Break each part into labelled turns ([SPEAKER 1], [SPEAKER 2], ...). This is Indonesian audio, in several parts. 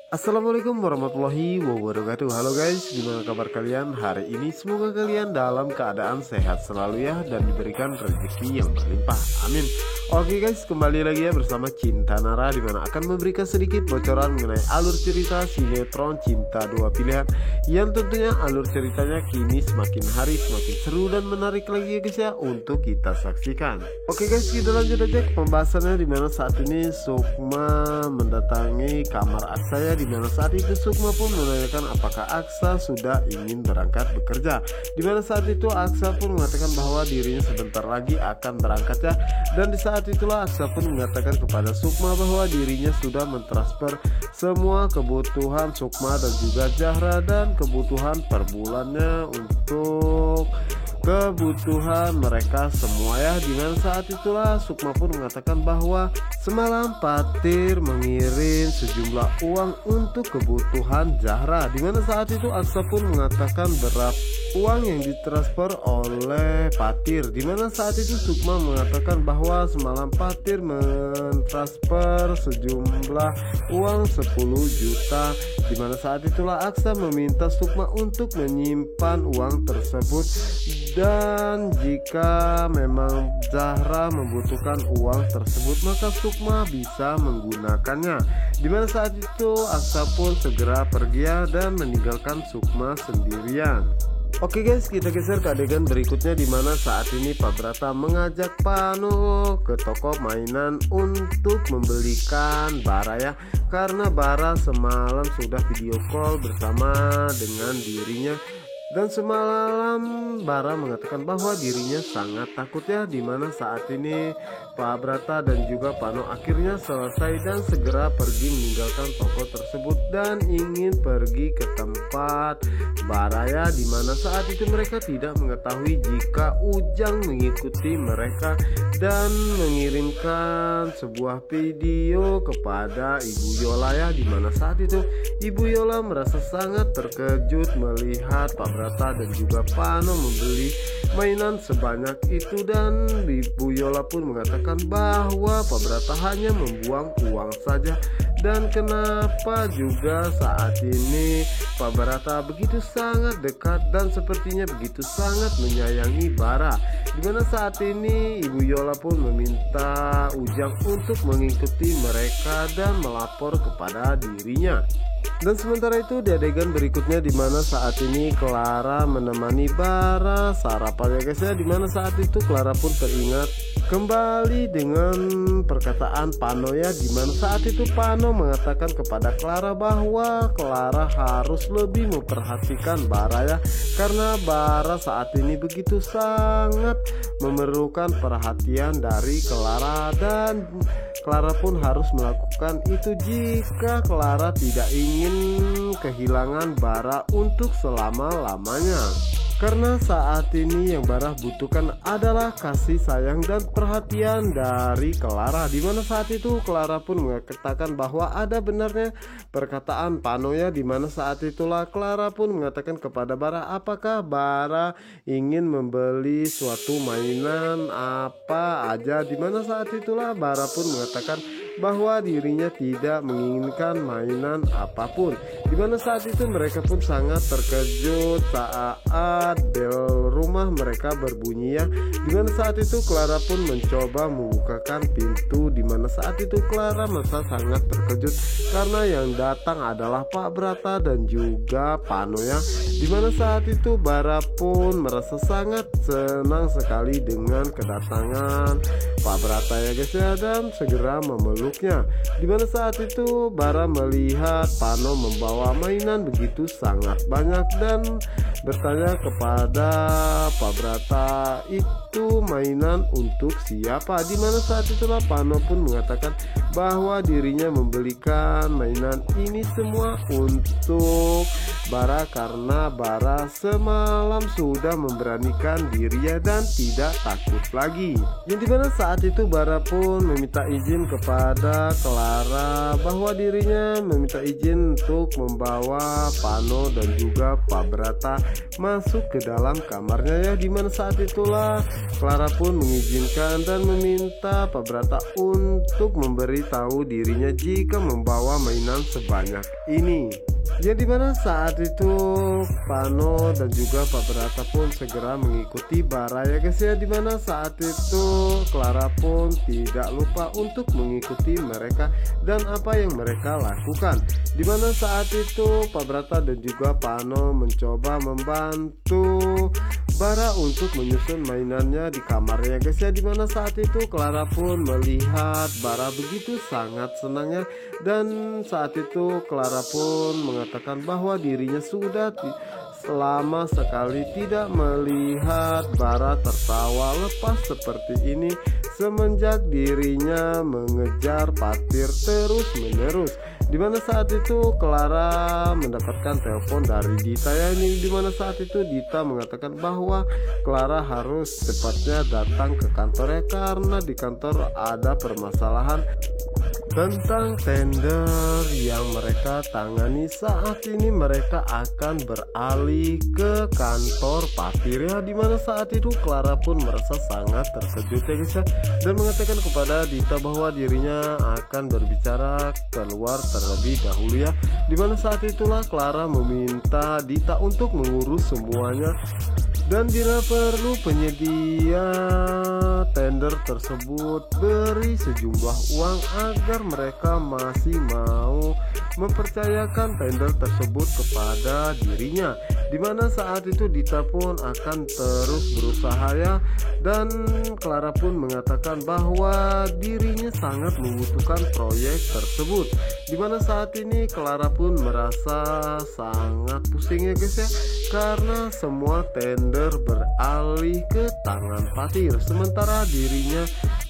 [SPEAKER 1] Assalamualaikum warahmatullahi wabarakatuh. Halo guys, gimana kabar kalian hari ini? Semoga kalian dalam keadaan sehat selalu ya, dan diberikan rezeki yang berlimpah, amin. Oke guys, kembali lagi ya bersama Cinta Nara, dimana akan memberikan sedikit bocoran mengenai alur cerita sinetron Cinta Dua Pilihan, yang tentunya alur ceritanya kini semakin hari semakin seru dan menarik lagi ya guys ya, untuk kita saksikan. Oke guys, kita lanjut aja ke pembahasannya, dimana saat ini Sukma mendatangi kamar Aksa ya, dimana saat itu Sukma pun menanyakan apakah Aksa sudah ingin berangkat bekerja. Dimana saat itu Aksa pun mengatakan bahwa dirinya sebentar lagi akan berangkat ya. Dan di saat itulah Aksa pun mengatakan kepada Sukma bahwa dirinya sudah mentransfer semua kebutuhan Sukma dan juga Zahra dan kebutuhan per bulannya untuk kebutuhan mereka semua ya. Dimana saat itulah Sukma pun mengatakan bahwa semalam Patir mengirim sejumlah uang untuk kebutuhan Zahra. Dimana saat itu Aksa pun mengatakan berapa uang yang ditransfer oleh Patir. Dimana saat itu Sukma mengatakan bahwa semalam Patir mentransfer sejumlah uang 10 juta. Dimana saat itulah Aksa meminta Sukma untuk menyimpan uang tersebut, dan jika memang Zahra membutuhkan uang tersebut maka Sukma bisa menggunakannya. Dimana saat itu Aksa pun segera pergi ya, dan meninggalkan Sukma sendirian. Oke guys, kita geser ke adegan berikutnya, dimana saat ini Pak Brata mengajak Pano ke toko mainan untuk membelikan Bara ya, karena Bara semalam sudah video call bersama dengan dirinya. Dan semalam Bara mengatakan bahwa dirinya sangat takut ya. Dimana saat ini Pak Brata dan juga Pano akhirnya selesai dan segera pergi meninggalkan toko tersebut dan ingin pergi ke tempat Bara ya. Dimana saat itu mereka tidak mengetahui jika Ujang mengikuti mereka dan mengirimkan sebuah video kepada Ibu Yola ya. Dimana saat itu Ibu Yola merasa sangat terkejut melihat Pak Brata dan juga Pano membeli mainan sebanyak itu, dan Ibu Yola pun mengatakan bahwa Pak Brata hanya membuang uang saja. Dan kenapa juga saat ini Pak Brata begitu sangat dekat dan sepertinya begitu sangat menyayangi Bara. Dimana saat ini Ibu Yola pun meminta Ujang untuk mengikuti mereka dan melapor kepada dirinya. Dan sementara itu di adegan berikutnya, dimana saat ini Clara menemani Bara sarapan ya guys ya. Dimana saat itu Clara pun teringat kembali dengan perkataan Pano ya. Dimana saat itu Pano mengatakan kepada Clara bahwa Clara harus lebih memperhatikan Bara ya, karena Bara saat ini begitu sangat memerlukan perhatian dari Clara, dan Clara pun harus melakukan itu jika Clara tidak ingin kehilangan Bara untuk selama-lamanya. Karena saat ini yang Bara butuhkan adalah kasih sayang dan perhatian dari Clara. Dimana saat itu Clara pun mengatakan bahwa ada benarnya perkataan Pano ya. Dimana saat itulah Clara pun mengatakan kepada Bara apakah Bara ingin membeli suatu mainan apa aja. Dimana saat itulah Bara pun mengatakan bahwa dirinya tidak menginginkan mainan apapun. Dimana saat itu mereka pun sangat terkejut saat bel rumah mereka berbunyi ya. Dimana saat itu Clara pun mencoba membukakan pintu. Dimana saat itu Clara merasa sangat terkejut karena yang datang adalah Pak Brata dan juga Pano ya. Dimana saat itu Bara pun merasa sangat senang sekali dengan kedatangan Pak Brata ya guys ya, dan segera memeluknya. Dimana saat itu Bara melihat Pano membawa mainan begitu sangat banyak dan bertanya kepada Pak Brata itu mainan untuk siapa. Dimana saat itulah Pano pun mengatakan bahwa dirinya membelikan mainan ini semua untuk Bara karena Bara semalam sudah memberanikan dirinya dan tidak takut lagi. Yang dimana saat itu Bara pun meminta izin kepada Clara bahwa dirinya meminta izin untuk membawa Pano dan juga Pak Brata masuk ke dalam kamarnya ya. Dimana saat itulah Clara pun mengizinkan dan meminta Pak Brata untuk memberitahu dirinya jika membawa mainan sebanyak ini. Yang dimana saat itu Pano dan juga Pak Brata pun segera mengikuti Bara ya guys ya. Dimana saat itu Clara pun tidak lupa untuk mengikuti mereka dan apa yang mereka lakukan. Dimana saat itu Pak Brata dan juga Pano mencoba membantu Bara untuk menyusun mainannya di kamarnya guys ya. Dimana saat itu Clara pun melihat Bara begitu sangat senangnya, dan saat itu Clara pun mengatakan bahwa dirinya sudah selama sekali tidak melihat Bara tertawa lepas seperti ini semenjak dirinya mengejar Patir terus menerus. Dimana saat itu Clara mendapatkan telepon dari Dita ya. Ini dimana saat itu Dita mengatakan bahwa Clara harus cepatnya datang ke kantornya karena di kantor ada permasalahan tentang tender yang mereka tangani. Saat ini mereka akan beralih ke kantor Patir ya. Dimana saat itu Clara pun merasa sangat terkejut ya guys ya, dan mengatakan kepada Dita bahwa dirinya akan berbicara keluar terlebih dahulu ya. Dimana saat itulah Clara meminta Dita untuk mengurus semuanya, dan bila perlu penyedia tender tersebut beri sejumlah uang agar mereka masih mau mempercayakan tender tersebut kepada dirinya. Dimana saat itu Dita pun akan terus berusaha ya, dan Clara pun mengatakan bahwa dirinya sangat membutuhkan proyek tersebut. Dimana saat ini Clara pun merasa sangat pusing ya guys ya, karena semua tender beralih ke tangan Patir, sementara dirinya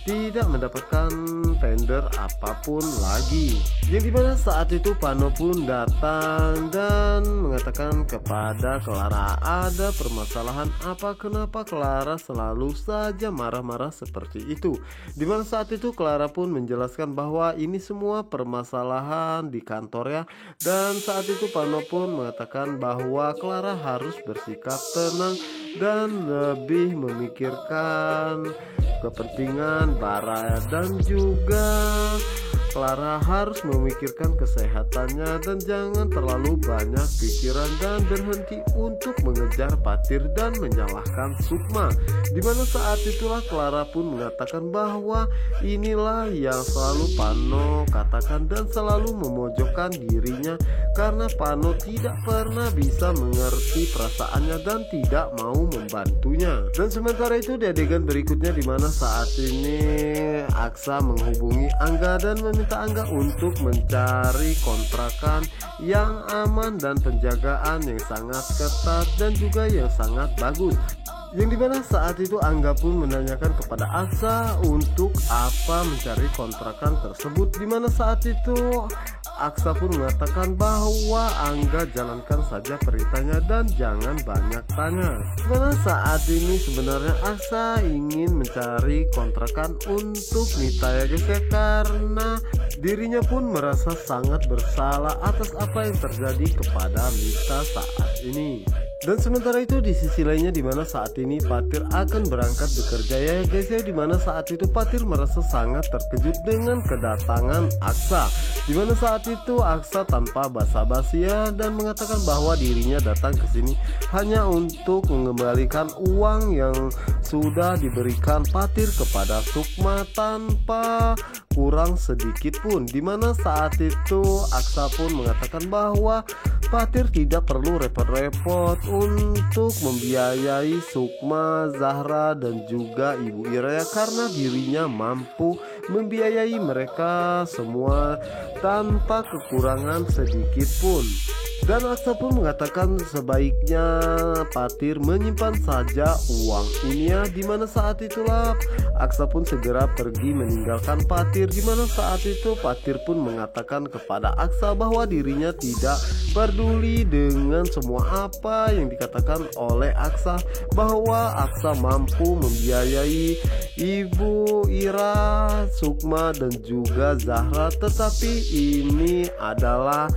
[SPEAKER 1] tidak mendapatkan tender apapun lagi. Yang dimana saat itu Pano pun datang dan mengatakan kepada Clara ada permasalahan apa, kenapa Clara selalu saja marah-marah seperti itu. Dimana saat itu Clara pun menjelaskan bahwa ini semua permasalahan di kantor ya, dan saat itu Pano pun mengatakan bahwa Clara harus bersikap tenang dan lebih memikirkan kepentingan Bara, dan juga Clara harus memikirkan kesehatannya dan jangan terlalu banyak pikiran dan berhenti untuk mengejar Patir dan menyalahkan Sukma. Dimana saat itulah Clara pun mengatakan bahwa inilah yang selalu Pano katakan dan selalu memojokkan dirinya karena Pano tidak pernah bisa mengerti perasaannya dan tidak mau membantunya. Dan sementara itu di adegan berikutnya dimana saat ini Aksa menghubungi Angga dan meminta Angga untuk mencari kontrakan yang aman dan penjagaan yang sangat ketat dan juga yang sangat bagus. Yang dimana saat itu Angga pun menanyakan kepada Aksa untuk apa mencari kontrakan tersebut. Dimana saat itu Aksa pun mengatakan bahwa Angga jalankan saja perintahnya dan jangan banyak tanya. Dimana saat ini sebenarnya Aksa ingin mencari kontrakan untuk Mita ya guys ya, karena dirinya pun merasa sangat bersalah atas apa yang terjadi kepada Mita saat ini. Dan sementara itu di sisi lainnya dimana saat ini Patir akan berangkat bekerja ya guys ya. Dimana saat itu Patir merasa sangat terkejut dengan kedatangan Aksa. Dimana saat itu Aksa tanpa basa-basi ya dan mengatakan bahwa dirinya datang ke sini hanya untuk mengembalikan uang yang sudah diberikan Patir kepada Sukma tanpa kurang sedikit pun. Dimana saat itu Aksa pun mengatakan bahwa Patir tidak perlu repot-repot untuk membiayai Sukma, Zahra dan juga Ibu Ira karena dirinya mampu membiayai mereka semua tanpa kekurangan sedikit pun. Dan Aksa pun mengatakan sebaiknya Patir menyimpan saja uang ini ya. Dimana saat itulah Aksa pun segera pergi meninggalkan Patir. Dimana saat itu Patir pun mengatakan kepada Aksa bahwa dirinya tidak peduli dengan semua apa yang dikatakan oleh Aksa, bahwa Aksa mampu membiayai Ibu Ira, Sukma dan juga Zahra, tetapi ini adalah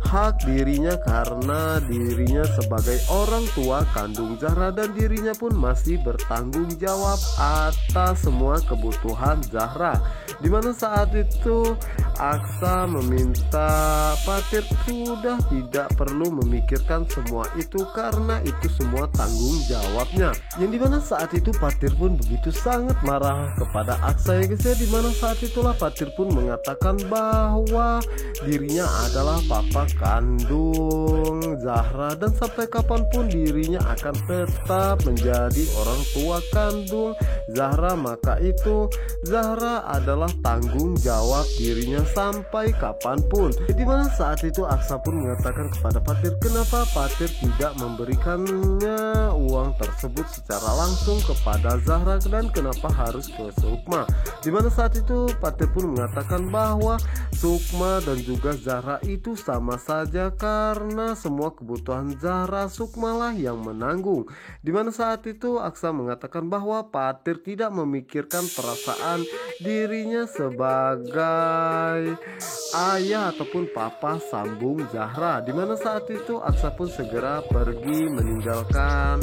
[SPEAKER 1] hak dirinya karena dirinya sebagai orang tua kandung Zahra dan dirinya pun masih bertanggung jawab atas semua kebutuhan Zahra. Dimana saat itu Aksa meminta Patir sudah tidak perlu memikirkan semua itu karena itu semua tanggung jawabnya. Yang dimana saat itu Patir pun begitu sangat marah kepada Aksa ya guys ya. Dimana saat itulah Patir pun mengatakan bahwa dirinya adalah papa kandung Zahra dan sampai kapanpun dirinya akan tetap menjadi orang tua kandung Zahra. Maka itu Zahra adalah tanggung jawab dirinya sampai kapanpun. Dimana saat itu Aksa pun mengatakan kepada Patir, kenapa Patir tidak memberikannya uang tersebut secara langsung kepada Zahra dan kenapa harus ke Sukma. Dimana saat itu Patir pun mengatakan bahwa Sukma dan juga Zahra itu sama saja karena semua kebutuhan Zahra Sukma lah yang menanggung. Dimana saat itu Aksa mengatakan bahwa Patir tidak memikirkan perasaan dirinya sebagai ayah ataupun papa sambung Zahra. Dimana saat itu Aksa pun segera pergi meninggalkan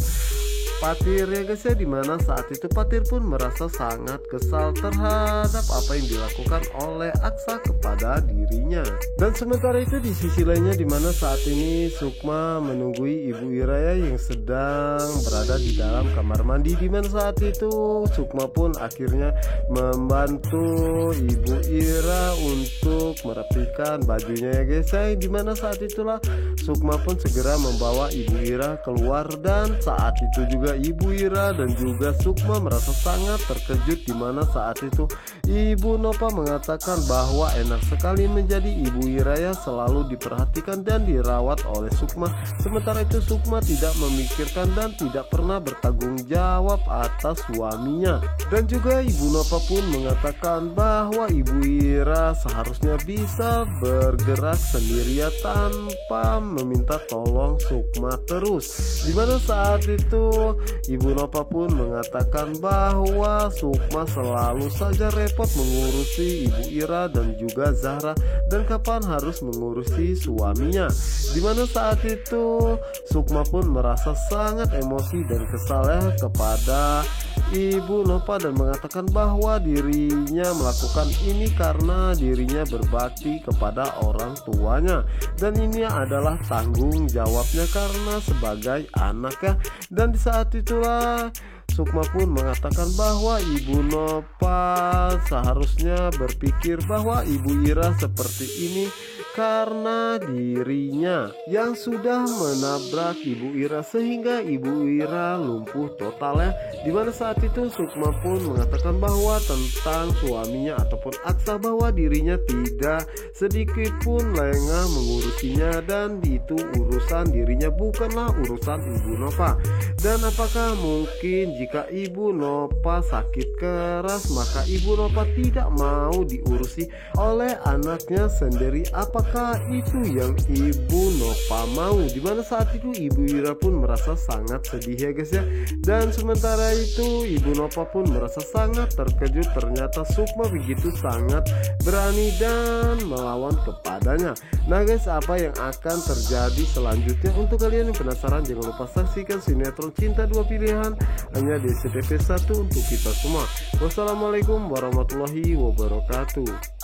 [SPEAKER 1] Patir ya guys ya. Dimana saat itu Patir pun merasa sangat kesal terhadap apa yang dilakukan oleh Aksa kepada dirinya. Dan sementara itu di sisi lainnya dimana saat ini Sukma menunggui Ibu Ira yang sedang berada di dalam kamar mandi. Dimana saat itu Sukma pun akhirnya membantu Ibu Ira untuk merapikan bajunya ya guys ya. Dimana saat itulah Sukma pun segera membawa Ibu Ira keluar dan saat itu juga Ibu Ira dan juga Sukma merasa sangat terkejut dimana saat itu Ibu Nova mengatakan bahwa enak sekali menjadi Ibu Ira ya, selalu diperhatikan dan dirawat oleh Sukma. Sementara itu Sukma tidak memikirkan dan tidak pernah bertanggung jawab atas suaminya. Dan juga Ibu Nova pun mengatakan bahwa Ibu Ira seharusnya bisa bergerak sendirian tanpa meminta tolong Sukma terus. Dimana saat itu Ibu Nova pun mengatakan bahwa Sukma selalu saja repot mengurusi Ibu Ira dan juga Zahra dan kapan harus mengurusi suaminya. Dimana saat itu Sukma pun merasa sangat emosi dan kesal ya kepada Ibu Nova dan mengatakan bahwa dirinya melakukan ini karena dirinya berbakti kepada orang tuanya dan ini adalah tanggung jawabnya karena sebagai anak ya. Dan di saat itulah Sukma pun mengatakan bahwa Ibu Nova seharusnya berpikir bahwa Ibu Ira seperti ini karena dirinya yang sudah menabrak Ibu Ira sehingga Ibu Ira lumpuh total ya. Dimana saat itu Sukma pun mengatakan bahwa tentang suaminya ataupun Aksa bahwa dirinya tidak sedikit pun lengah mengurusinya dan itu urusan dirinya bukanlah urusan Ibu Nova. Dan apakah mungkin jika Ibu Nova sakit keras maka Ibu Nova tidak mau diurusi oleh anaknya sendiri? Apakah itu yang Ibu Nova mau? Dimana saat itu Ibu Ira pun merasa sangat sedih ya guys ya. Dan sementara itu Ibu Nova pun merasa sangat terkejut, ternyata Sukma begitu sangat berani dan melawan kepadanya. Nah guys, apa yang akan terjadi selanjutnya? Untuk kalian yang penasaran jangan lupa saksikan sinetron Cinta Dua Pilihan hanya di SCTV 1 untuk kita semua. Wassalamualaikum warahmatullahi wabarakatuh.